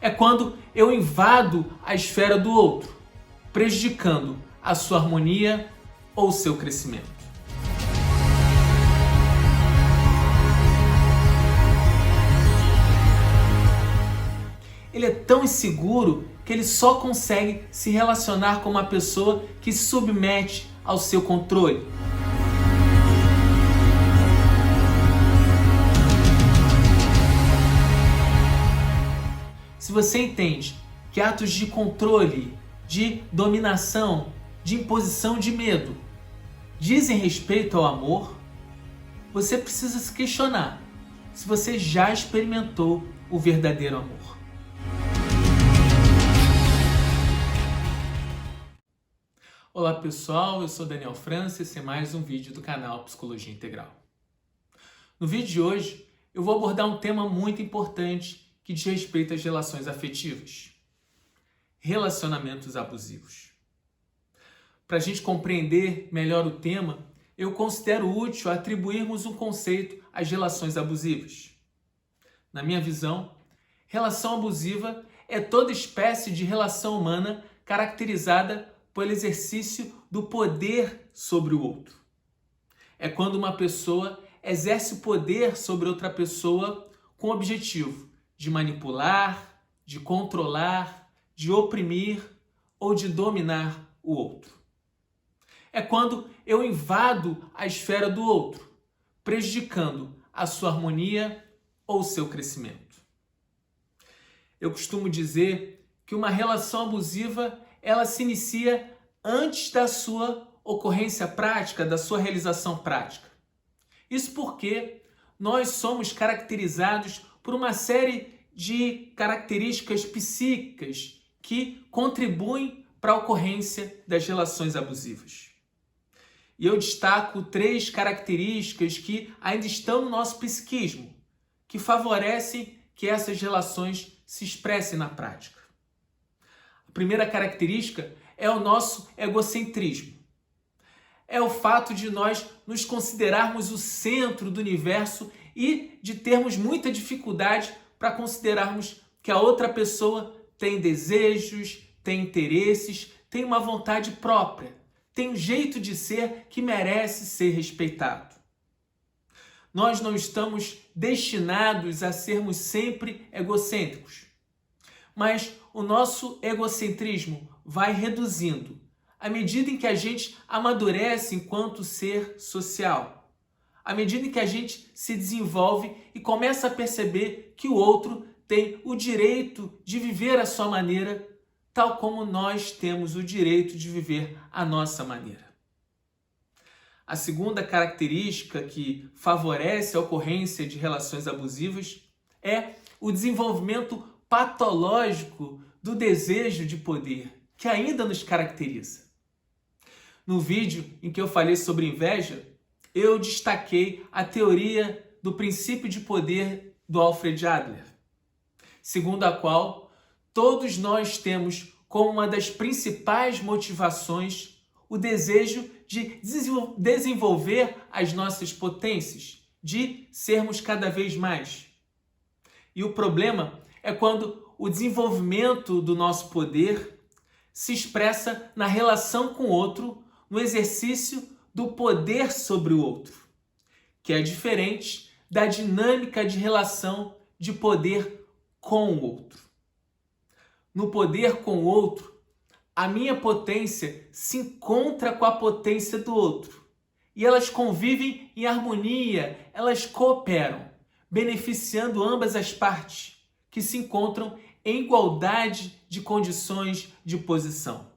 é quando eu invado a esfera do outro, prejudicando a sua harmonia ou seu crescimento. Ele é tão inseguro que ele só consegue se relacionar com uma pessoa que se submete ao seu controle. Se você entende que atos de controle, de dominação, de imposição de medo dizem respeito ao amor, você precisa se questionar se você já experimentou o verdadeiro amor. Olá pessoal, eu sou Daniel França e esse é mais um vídeo do canal Psicologia Integral. No vídeo de hoje eu vou abordar um tema muito importante que diz respeito às relações afetivas. Relacionamentos abusivos. Para a gente compreender melhor o tema, eu considero útil atribuirmos um conceito às relações abusivas. Na minha visão, relação abusiva é toda espécie de relação humana caracterizada pelo exercício do poder sobre o outro. É quando uma pessoa exerce o poder sobre outra pessoa com o objetivo de manipular, de controlar, de oprimir ou de dominar o outro. É quando eu invado a esfera do outro, prejudicando a sua harmonia ou seu crescimento. Eu costumo dizer que uma relação abusiva ela se inicia antes da sua ocorrência prática, da sua realização prática. Isso porque nós somos caracterizados por uma série de características psíquicas que contribuem para a ocorrência das relações abusivas. E eu destaco 3 características que ainda estão no nosso psiquismo, que favorecem que essas relações se expressem na prática. A primeira característica é o nosso egocentrismo. É o fato de nós nos considerarmos o centro do universo e de termos muita dificuldade para considerarmos que a outra pessoa tem desejos, tem interesses, tem uma vontade própria, tem um jeito de ser que merece ser respeitado. Nós não estamos destinados a sermos sempre egocêntricos, mas o nosso egocentrismo vai reduzindo à medida em que a gente amadurece enquanto ser social, à medida em que a gente se desenvolve e começa a perceber que o outro tem o direito de viver a sua maneira, tal como nós temos o direito de viver a nossa maneira. A segunda característica que favorece a ocorrência de relações abusivas é o desenvolvimento patológico do desejo de poder, que ainda nos caracteriza. No vídeo em que eu falei sobre inveja, eu destaquei a teoria do princípio de poder do Alfred Adler, segundo a qual todos nós temos como uma das principais motivações o desejo de desenvolver as nossas potências, de sermos cada vez mais. E o problema é quando o desenvolvimento do nosso poder se expressa na relação com o outro, no exercício do poder sobre o outro, que é diferente da dinâmica de relação de poder com o outro. No poder com o outro, a minha potência se encontra com a potência do outro e elas convivem em harmonia, elas cooperam, beneficiando ambas as partes, que se encontram em igualdade de condições de posição.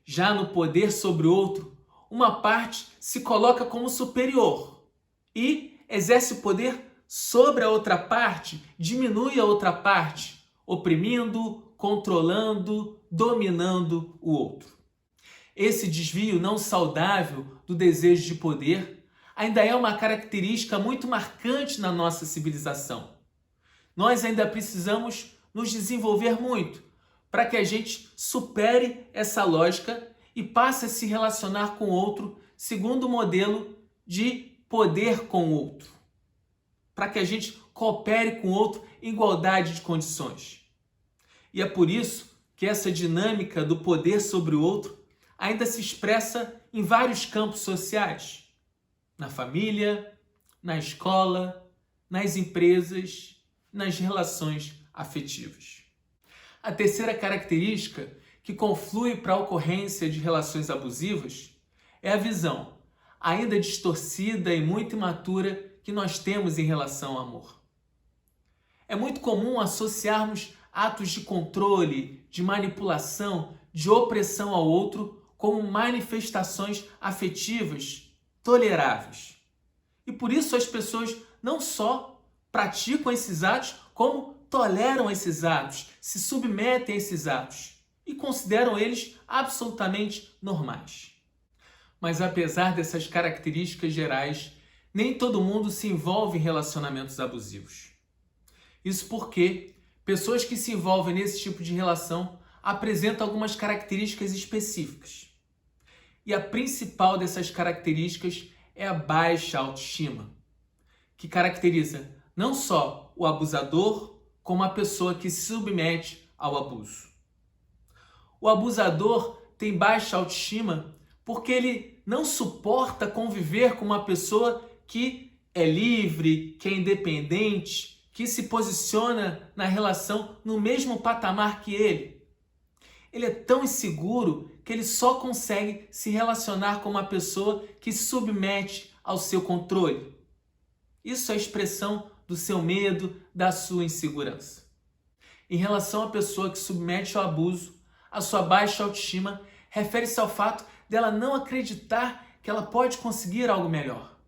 Já no poder sobre o outro, uma parte se coloca como superior e exerce o poder sobre a outra parte, diminui a outra parte, oprimindo, controlando, dominando o outro. Esse desvio não saudável do desejo de poder ainda é uma característica muito marcante na nossa civilização. Nós ainda precisamos nos desenvolver muito para que a gente supere essa lógica e passe a se relacionar com o outro segundo o modelo de poder com o outro. Para que a gente coopere com o outro em igualdade de condições. E é por isso que essa dinâmica do poder sobre o outro ainda se expressa em vários campos sociais, na família, na escola, nas empresas, nas relações afetivas. A terceira característica que conflui para a ocorrência de relações abusivas é a visão, ainda distorcida e muito imatura, que nós temos em relação ao amor. É muito comum associarmos atos de controle, de manipulação, de opressão ao outro como manifestações afetivas toleráveis. E por isso as pessoas não só praticam esses atos, como toleram esses atos, se submetem a esses atos e consideram eles absolutamente normais. Mas apesar dessas características gerais, nem todo mundo se envolve em relacionamentos abusivos. Isso porque pessoas que se envolvem nesse tipo de relação apresentam algumas características específicas. E a principal dessas características é a baixa autoestima, que caracteriza não só o abusador, como a pessoa que se submete ao abuso. O abusador tem baixa autoestima porque ele não suporta conviver com uma pessoa que é livre, que é independente, que se posiciona na relação no mesmo patamar que ele. Ele é tão inseguro que ele só consegue se relacionar com uma pessoa que se submete ao seu controle. Isso é a expressão do seu medo, da sua insegurança. Em relação à pessoa que submete ao abuso, a sua baixa autoestima refere-se ao fato dela não acreditar que ela pode conseguir algo melhor.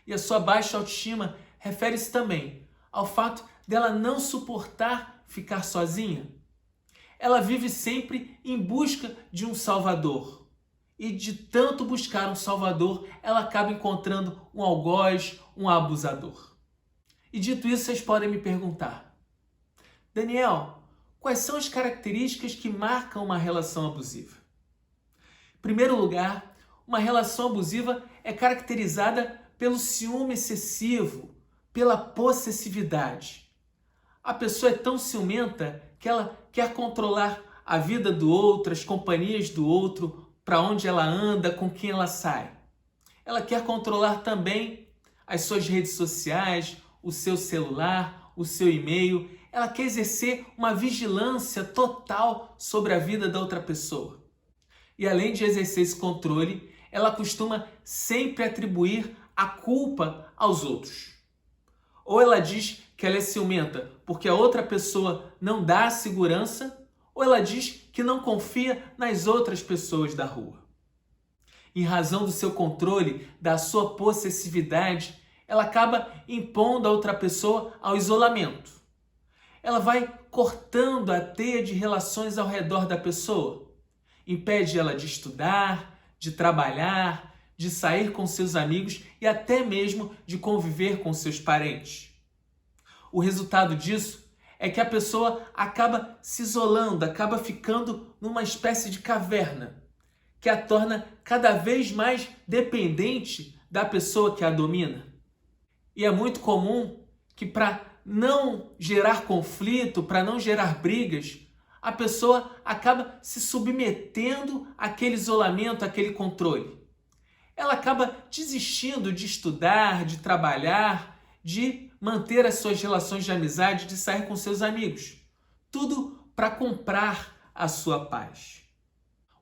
E a sua baixa autoestima refere-se também ao fato dela não suportar ficar sozinha. Ela vive sempre em busca de um salvador. E de tanto buscar um salvador, ela acaba encontrando um algoz, um abusador. E dito isso, vocês podem me perguntar: Daniel, quais são as características que marcam uma relação abusiva? Em primeiro lugar, uma relação abusiva é caracterizada pelo ciúme excessivo, pela possessividade. A pessoa é tão ciumenta que ela quer controlar a vida do outro, as companhias do outro, para onde ela anda, com quem ela sai. Ela quer controlar também as suas redes sociais, o seu celular, o seu e-mail. Ela quer exercer uma vigilância total sobre a vida da outra pessoa. E além de exercer esse controle, ela costuma sempre atribuir a culpa aos outros. Ou ela diz que ela é ciumenta porque a outra pessoa não dá segurança, ou ela diz que não confia nas outras pessoas da rua. Em razão do seu controle, da sua possessividade, ela acaba impondo a outra pessoa ao isolamento. Ela vai cortando a teia de relações ao redor da pessoa. Impede ela de estudar, de trabalhar, de sair com seus amigos e até mesmo de conviver com seus parentes. O resultado disso é que a pessoa acaba se isolando, acaba ficando numa espécie de caverna, que a torna cada vez mais dependente da pessoa que a domina. E é muito comum que, para não gerar conflito, para não gerar brigas, a pessoa acaba se submetendo àquele isolamento, àquele controle. Ela acaba desistindo de estudar, de trabalhar, de manter as suas relações de amizade, de sair com seus amigos. Tudo para comprar a sua paz.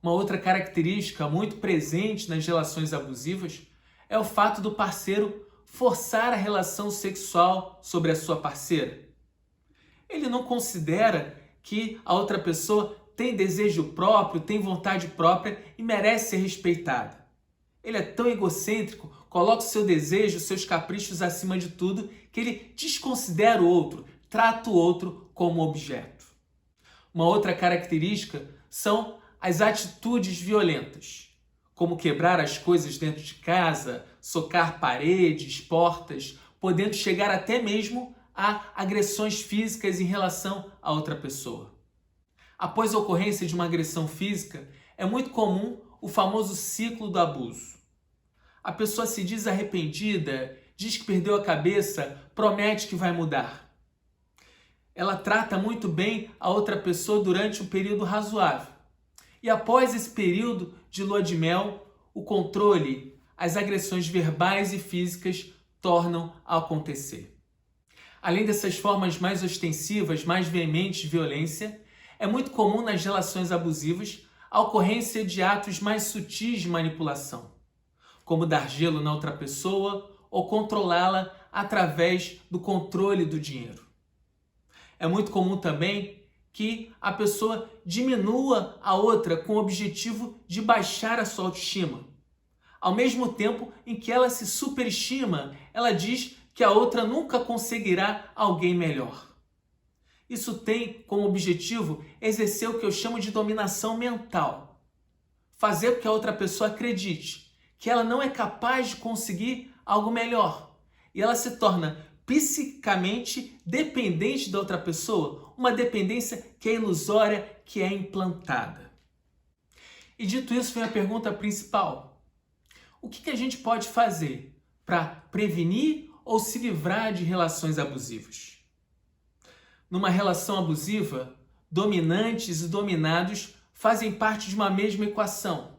Uma outra característica muito presente nas relações abusivas é o fato do parceiro forçar a relação sexual sobre a sua parceira. Ele não considera que a outra pessoa tem desejo próprio, tem vontade própria e merece ser respeitada. Ele é tão egocêntrico, coloca o seu desejo, seus caprichos acima de tudo, que ele desconsidera o outro, trata o outro como objeto. Uma outra característica são as atitudes violentas, como quebrar as coisas dentro de casa, socar paredes, portas, podendo chegar até mesmo a agressões físicas em relação a outra pessoa. Após a ocorrência de uma agressão física, é muito comum o famoso ciclo do abuso. A pessoa se diz arrependida, diz que perdeu a cabeça, promete que vai mudar. ela trata muito bem a outra pessoa durante um período razoável. E após esse período de lua de mel, o controle, as agressões verbais e físicas tornam a acontecer. Além dessas formas mais ostensivas, mais veementes de violência, é muito comum nas relações abusivas a ocorrência de atos mais sutis de manipulação, como dar gelo na outra pessoa ou controlá-la através do controle do dinheiro. É muito comum também que a pessoa diminua a outra com o objetivo de baixar a sua autoestima. Ao mesmo tempo em que ela se superestima, ela diz que a outra nunca conseguirá alguém melhor. Isso tem como objetivo exercer o que eu chamo de dominação mental. Fazer com que a outra pessoa acredite que ela não é capaz de conseguir algo melhor. E ela se torna psicamente dependente da outra pessoa, uma dependência que é ilusória, que é implantada. E dito isso, vem a pergunta principal. O que a gente pode fazer para prevenir ou se livrar de relações abusivas? Numa relação abusiva, dominantes e dominados fazem parte de uma mesma equação.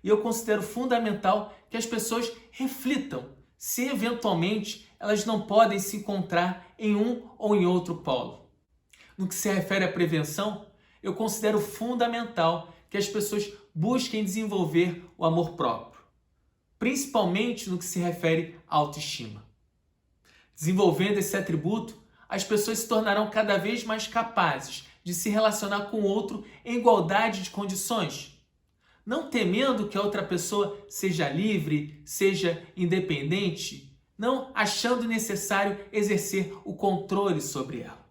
E eu considero fundamental que as pessoas reflitam se eventualmente elas não podem se encontrar em um ou em outro polo. No que se refere à prevenção, eu considero fundamental que as pessoas busquem desenvolver o amor próprio, principalmente no que se refere à autoestima. Desenvolvendo esse atributo, as pessoas se tornarão cada vez mais capazes de se relacionar com o outro em igualdade de condições, não temendo que a outra pessoa seja livre, seja independente, não achando necessário exercer o controle sobre ela.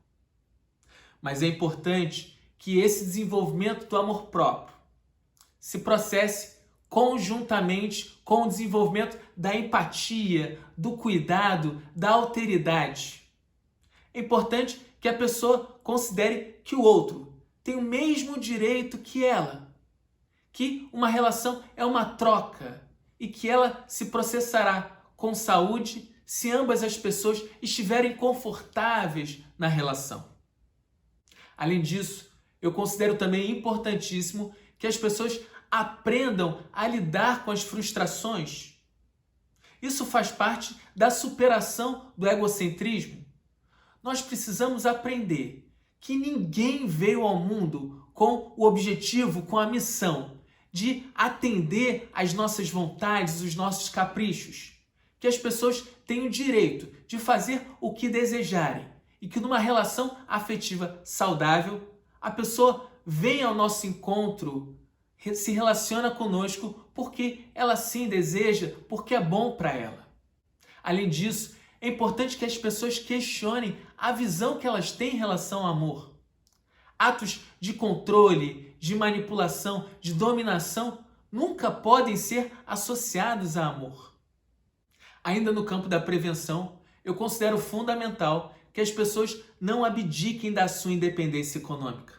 Mas é importante que esse desenvolvimento do amor próprio se processe conjuntamente com o desenvolvimento da empatia, do cuidado, da alteridade. É importante que a pessoa considere que o outro tem o mesmo direito que ela, que uma relação é uma troca e que ela se processará com saúde se ambas as pessoas estiverem confortáveis na relação. Além disso, eu considero também importantíssimo que as pessoas aprendam a lidar com as frustrações. Isso faz parte da superação do egocentrismo. Nós precisamos aprender que ninguém veio ao mundo com o objetivo, com a missão de atender às nossas vontades, os nossos caprichos. Que as pessoas têm o direito de fazer o que desejarem e que numa relação afetiva saudável, a pessoa vem ao nosso encontro, se relaciona conosco porque ela sim deseja, porque é bom para ela. Além disso, é importante que as pessoas questionem a visão que elas têm em relação ao amor. Atos de controle, de manipulação, de dominação nunca podem ser associados a amor. Ainda no campo da prevenção, eu considero fundamental que as pessoas não abdiquem da sua independência econômica.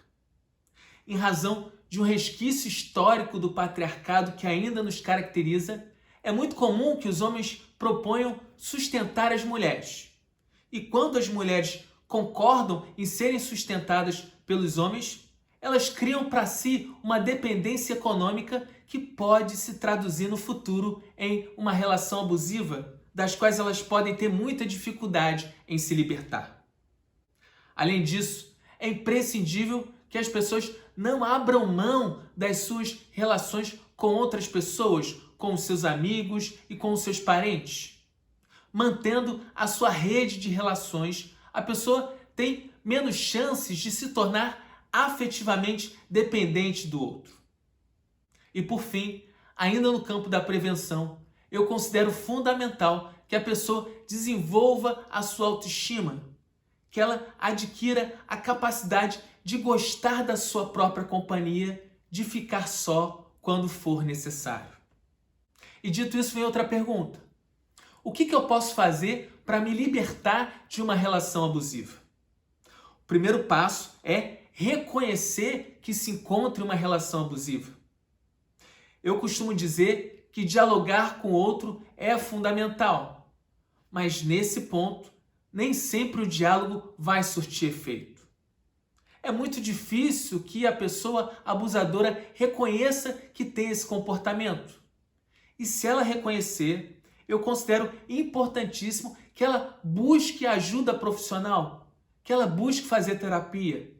Em razão de um resquício histórico do patriarcado que ainda nos caracteriza, é muito comum que os homens proponham sustentar as mulheres. E quando as mulheres concordam em serem sustentadas pelos homens, elas criam para si uma dependência econômica que pode se traduzir no futuro em uma relação abusiva, das quais elas podem ter muita dificuldade em se libertar. Além disso, é imprescindível que as pessoas não abram mão das suas relações com outras pessoas, com os seus amigos e com os seus parentes. Mantendo a sua rede de relações, a pessoa tem menos chances de se tornar afetivamente dependente do outro. E por fim, ainda no campo da prevenção, eu considero fundamental que a pessoa desenvolva a sua autoestima, que ela adquira a capacidade de gostar da sua própria companhia, de ficar só quando for necessário. E dito isso, vem outra pergunta. O que eu posso fazer para me libertar de uma relação abusiva? O primeiro passo é reconhecer que se encontra em uma relação abusiva. Eu costumo dizer que dialogar com o outro é fundamental, mas nesse ponto, nem sempre o diálogo vai surtir efeito. é muito difícil que a pessoa abusadora reconheça que tem esse comportamento. E se ela reconhecer, eu considero importantíssimo que ela busque ajuda profissional, que ela busque fazer terapia.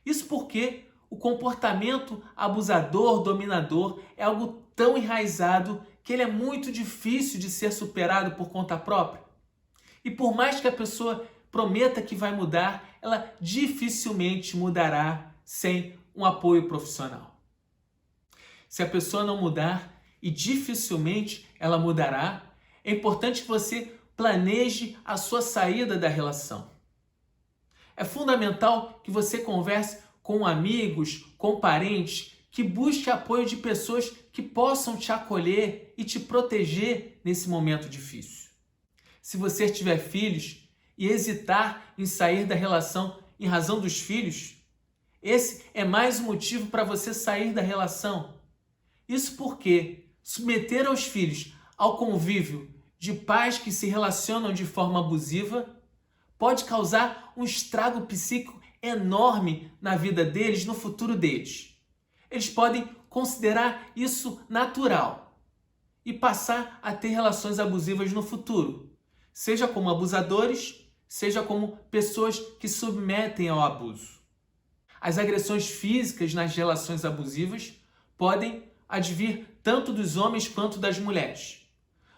Isso porque o comportamento abusador, dominador, é algo tão enraizado que ele é muito difícil de ser superado por conta própria. E por mais que a pessoa prometa que vai mudar, ela dificilmente mudará sem um apoio profissional. Se a pessoa não mudar, e dificilmente ela mudará, é importante que você planeje a sua saída da relação. É fundamental que você converse com amigos, com parentes, que busque apoio de pessoas que possam te acolher e te proteger nesse momento difícil. Se você tiver filhos e hesitar em sair da relação em razão dos filhos, esse é mais um motivo para você sair da relação. Isso porque submeter aos filhos ao convívio de pais que se relacionam de forma abusiva pode causar um estrago psíquico enorme na vida deles, no futuro deles. Eles podem considerar isso natural e passar a ter relações abusivas no futuro, seja como abusadores, seja como pessoas que submetem ao abuso. As agressões físicas nas relações abusivas podem advir tanto dos homens quanto das mulheres.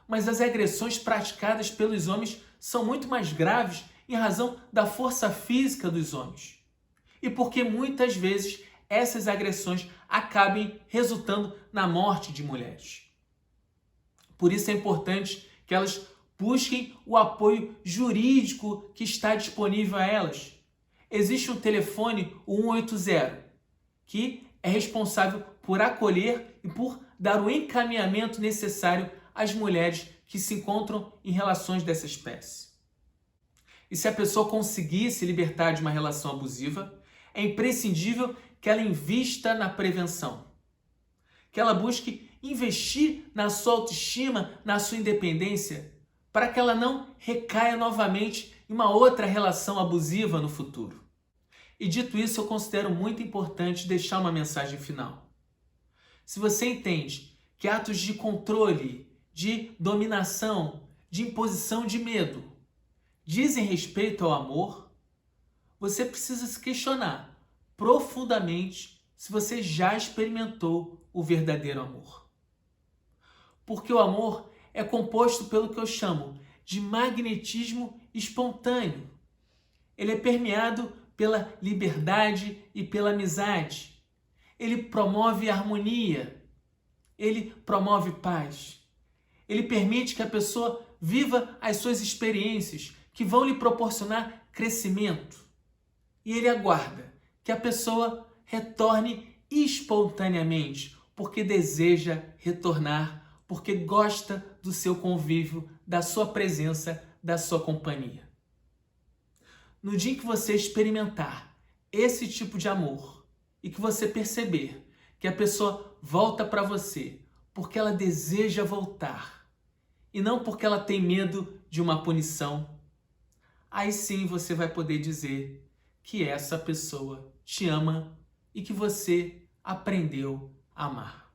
Mas as agressões praticadas pelos homens são muito mais graves em razão da força física dos homens. E porque muitas vezes essas agressões acabem resultando na morte de mulheres. Por isso é importante que elas busquem o apoio jurídico que está disponível a elas. Existe um telefone, o 180, que é responsável por acolher e por dar o encaminhamento necessário às mulheres que se encontram em relações dessa espécie. E se a pessoa conseguir se libertar de uma relação abusiva, é imprescindível que ela invista na prevenção, que ela busque investir na sua autoestima, na sua independência, para que ela não recaia novamente em uma outra relação abusiva no futuro. E dito isso, eu considero muito importante deixar uma mensagem final. Se você entende que atos de controle, de dominação, de imposição de medo dizem respeito ao amor, você precisa se questionar profundamente se você já experimentou o verdadeiro amor. Porque o amor é composto pelo que eu chamo de magnetismo espontâneo. Ele é permeado pela liberdade e pela amizade. Ele promove harmonia. Ele promove paz. Ele permite que a pessoa viva as suas experiências que vão lhe proporcionar crescimento. E ele aguarda que a pessoa retorne espontaneamente, porque deseja retornar, porque gosta do seu convívio, da sua presença, da sua companhia. No dia em que você experimentar esse tipo de amor e que você perceber que a pessoa volta para você porque ela deseja voltar e não porque ela tem medo de uma punição, aí sim você vai poder dizer que essa pessoa te ama e que você aprendeu a amar.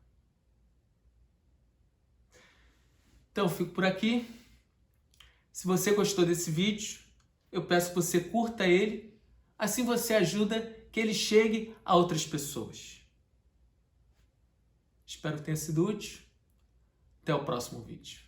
Então eu fico por aqui. Se você gostou desse vídeo, eu peço que você curta ele, assim você ajuda que ele chegue a outras pessoas. Espero que tenha sido útil. Até o próximo vídeo.